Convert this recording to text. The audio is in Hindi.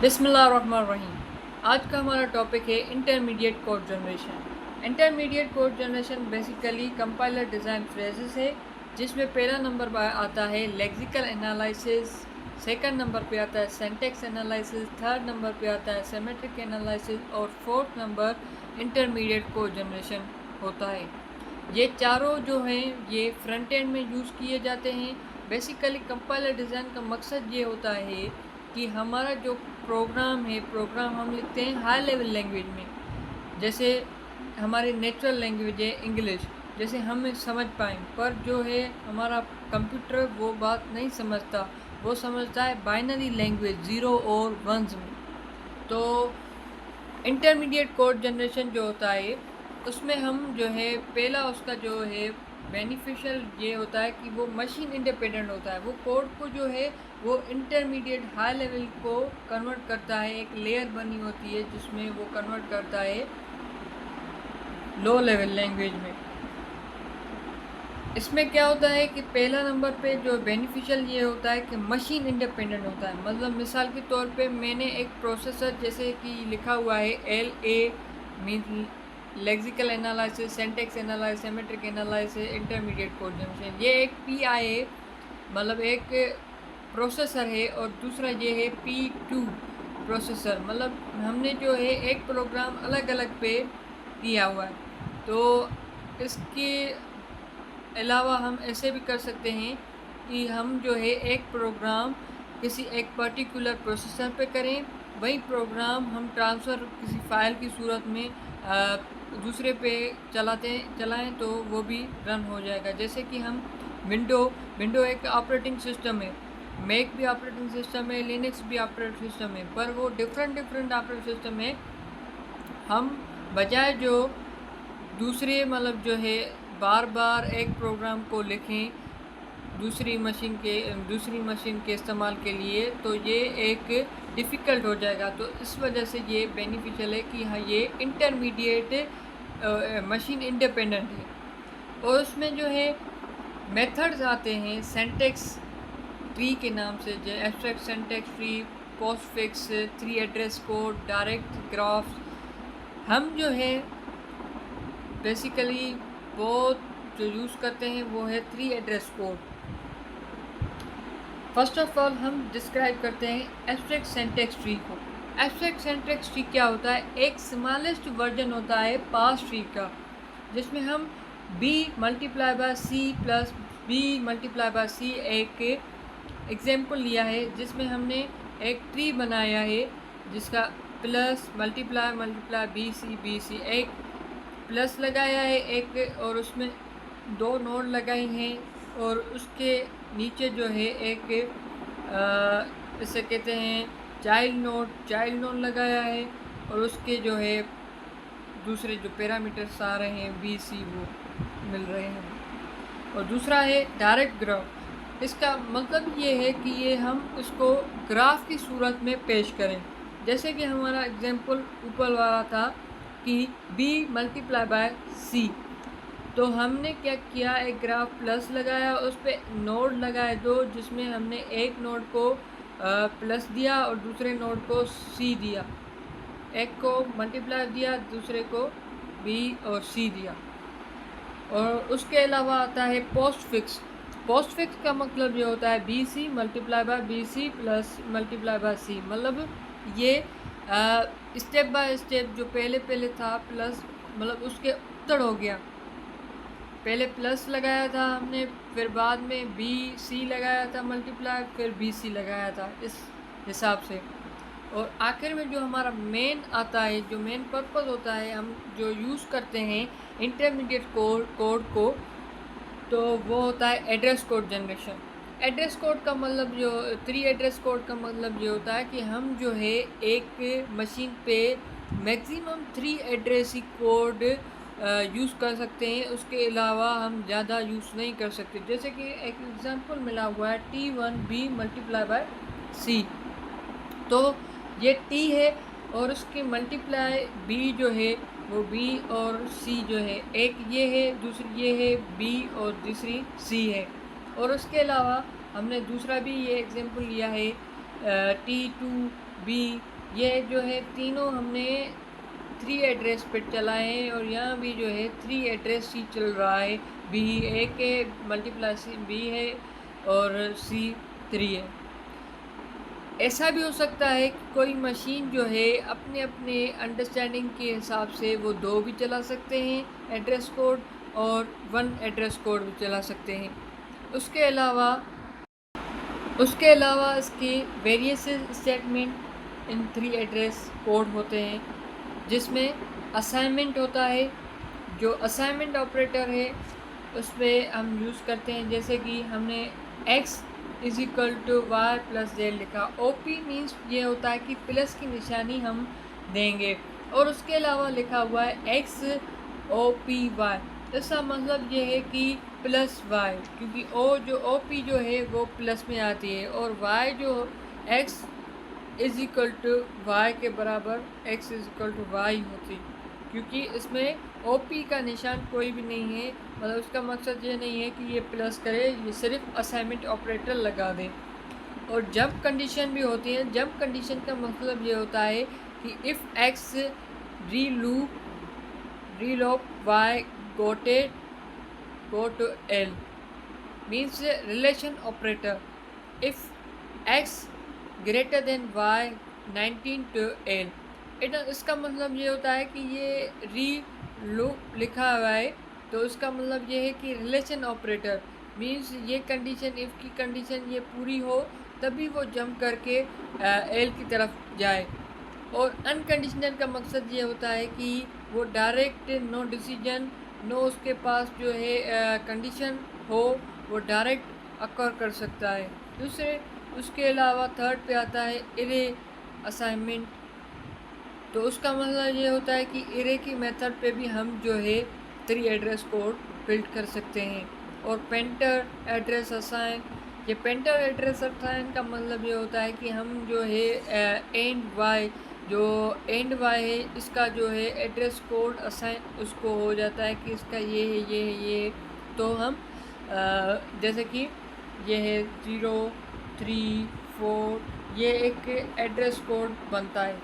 बिस्मिल्लाहिर्रहमानिर्रहीम। आज का हमारा टॉपिक है intermediate code generation. Intermediate code generation basically compiler design phrases है, जिसमें पहला नंबर पर आता है लेक्सिकल एनालिसिस, सेकंड नंबर पे आता है सिंटैक्स एनालिसिस, थर्ड नंबर पे आता है सेमेट्रिक एनालिसिस और fourth number intermediate code generation होता है। ये चारों जो हैं ये फ्रंट एंड में यूज़ किए जाते हैं। बेसिकली कंपाइलर डिज़ाइन का मकसद ये होता है कि हमारा जो प्रोग्राम हम लिखते हैं हाई लेवल लैंग्वेज में, जैसे हमारी नेचुरल लैंग्वेज है इंग्लिश, जैसे हम समझ पाएँ, पर जो है हमारा कंप्यूटर वो बात नहीं समझता, वो समझता है बाइनरी लैंग्वेज ज़ीरो और वंस में। तो इंटरमीडिएट कोड जनरेशन जो होता है उसमें हम जो है पहला उसका जो है बेनिफिशियल ये होता है कि वो मशीन इंडिपेंडेंट होता है। वो कोड को जो है वो इंटरमीडिएट हाई लेवल को कन्वर्ट करता है, एक लेयर बनी होती है जिसमें वो कन्वर्ट करता है लो लेवल लैंग्वेज में। इसमें क्या होता है कि पहला नंबर पे जो बेनिफिशियल ये होता है कि मशीन इंडिपेंडेंट होता है। मतलब मिसाल के तौर पे मैंने एक प्रोसेसर जैसे कि लिखा हुआ है LA mean lexical analysis, syntax analysis, symmetric analysis, intermediate code generation. ये एक PI है, मतलब एक प्रोसेसर है, और दूसरा ये है P2 प्रोसेसर। मतलब हमने जो है एक प्रोग्राम अलग अलग पे दिया हुआ है। तो इसके अलावा हम ऐसे भी कर सकते हैं कि हम जो है एक प्रोग्राम किसी एक पर्टिकुलर प्रोसेसर पे करें, वही प्रोग्राम हम ट्रांसफ़र किसी फ़ाइल की सूरत में दूसरे पे चलाएं तो वो भी रन हो जाएगा। जैसे कि हम विंडो एक ऑपरेटिंग सिस्टम है, मैक भी ऑपरेटिंग सिस्टम है, लिनक्स भी ऑपरेटिंग सिस्टम है, पर वो डिफरेंट ऑपरेटिंग सिस्टम है। हम बजाय जो दूसरे मतलब जो है बार बार एक प्रोग्राम को लिखें दूसरी मशीन के इस्तेमाल के लिए, तो ये एक डिफ़िकल्ट हो जाएगा। तो इस वजह से ये बेनिफिशियल है कि हाँ ये इंटरमीडिएट मशीन इंडिपेंडेंट है। और उसमें जो है मेथड्स आते हैं सिंटैक्स ट्री के नाम से, जो abstract syntax tree, postfix, 3 address code, direct graphs. हम जो है बेसिकली बहुत जो यूज़ करते हैं वो है 3 address code. First of all हम डिस्क्राइब करते हैं एब्स्ट्रैक्ट सिंटैक्स ट्री को। एब्स्ट्रैक्ट सिंटैक्स ट्री क्या होता है? एक स्मॉलेस्ट वर्जन होता है पास ट्री का, जिसमें हम b multiply by c plus b multiply by c एक एग्जाम्पल लिया है, जिसमें हमने एक ट्री बनाया है जिसका plus multiply multiply B C एक प्लस लगाया है एक, और उसमें 2 नोड लगाई हैं, और उसके नीचे जो है एक इसे कहते हैं चाइल्ड नोड लगाया है, और उसके जो है दूसरे जो पैरामीटर्स आ रहे हैं BC वो मिल रहे हैं। और दूसरा है डायरेक्ट ग्राफ। इसका मतलब ये है कि ये हम इसको ग्राफ की सूरत में पेश करें। जैसे कि हमारा एग्जाम्पल ऊपर वाला था कि b मल्टीप्लाई बाय c, तो हमने क्या किया, एक ग्राफ प्लस लगाया, उस पर नोड लगाए 2, जिसमें हमने एक नोड को प्लस दिया और दूसरे नोड को c दिया, एक को मल्टीप्लाई दिया, दूसरे को b और c दिया। और उसके अलावा आता है पोस्टफिक्स। पोस्टफिक्स का मतलब ये होता है BC multiply by BC plus multiply by C। मतलब ये स्टेप बाय स्टेप जो पहले था प्लस, मतलब उसके उत्तर हो गया। पहले प्लस लगाया था हमने, फिर बाद में BC लगाया था मल्टीप्लाई, फिर BC लगाया था, इस हिसाब से। और आखिर में जो हमारा मेन आता है, जो मेन पर्पस होता है, हम जो यूज़ करते हैं इंटरमीडिएट कोड को, तो वो होता है address code generation. Address code का मतलब जो 3 एड्रेस कोड का मतलब ये होता है कि हम जो है एक मशीन पे मैक्सिमम 3 एड्रेस ही कोड यूज़ कर सकते हैं, उसके अलावा हम ज़्यादा यूज़ नहीं कर सकते। जैसे कि एक एग्जांपल मिला हुआ है T1B मल्टीप्लाई बाय C, तो ये T है और उसकी मल्टीप्लाई B जो है वो B और C जो है, एक ये है, दूसरी ये है B और दूसरी C है। और उसके अलावा हमने दूसरा भी ये एग्जांपल लिया है T2B, ये जो है तीनों हमने 3 एड्रेस पे चलाए हैं और यहाँ भी जो है 3 एड्रेस ही चल रहा है। B A के मल्टीप्लाई B है और C 3 है। ऐसा भी हो सकता है कि कोई मशीन जो है अपने अपने अंडरस्टैंडिंग के हिसाब से वो 2 भी चला सकते हैं एड्रेस कोड और 1 एड्रेस कोड भी चला सकते हैं। उसके अलावा इसके various statement in 3 address code होते हैं, जिसमें असाइनमेंट होता है। जो असाइनमेंट ऑपरेटर है उसमें हम यूज़ करते हैं, जैसे कि हमने x is equal to Y plus Z लिखा। OP मीन्स ये होता है कि प्लस की निशानी हम देंगे, और उसके अलावा लिखा हुआ है x OPY। इसका मतलब ये है कि प्लस y, क्योंकि OP जो है वो प्लस में आती है और y जो x is equal to Y के बराबर x is equal to Y होती, क्योंकि इसमें OP का निशान कोई भी नहीं है। मतलब उसका मकसद ये नहीं है कि ये प्लस करे, ये सिर्फ असाइनमेंट ऑपरेटर लगा दें। और जंप कंडीशन भी होती है। जंप कंडीशन का मतलब ये होता है कि if x reloop y go to L means relation operator if x greater than y 19 to L। इसका मतलब ये होता है कि ये री लूप लिखा हुआ है, तो उसका मतलब ये है कि रिलेशन ऑपरेटर मीन्स ये कंडीशन, इफ़ की कंडीशन ये पूरी हो तभी वो जंप करके एल की तरफ जाए। और अनकंडीशनल का मकसद ये होता है कि वो डायरेक्ट नो डिसीजन, नो उसके पास जो है कंडीशन हो, वो डायरेक्ट अकर कर सकता है। दूसरे उसके अलावा थर्ड पे आता है इरे असाइनमेंट। तो उसका मतलब ये होता है कि इरे की मेथड पे भी हम जो है 3 एड्रेस कोड बिल्ड कर सकते हैं। और पेंटर एड्रेस असाइन, ये पेंटर एड्रेस असाइन का मतलब ये होता है कि हम जो है एंड वाई, जो एंड वाई है इसका जो है एड्रेस कोड असाइन उसको हो जाता है कि इसका ये है ये है ये है। तो हम जैसे कि ये है 0 3 4, ये एक एड्रेस कोड बनता है।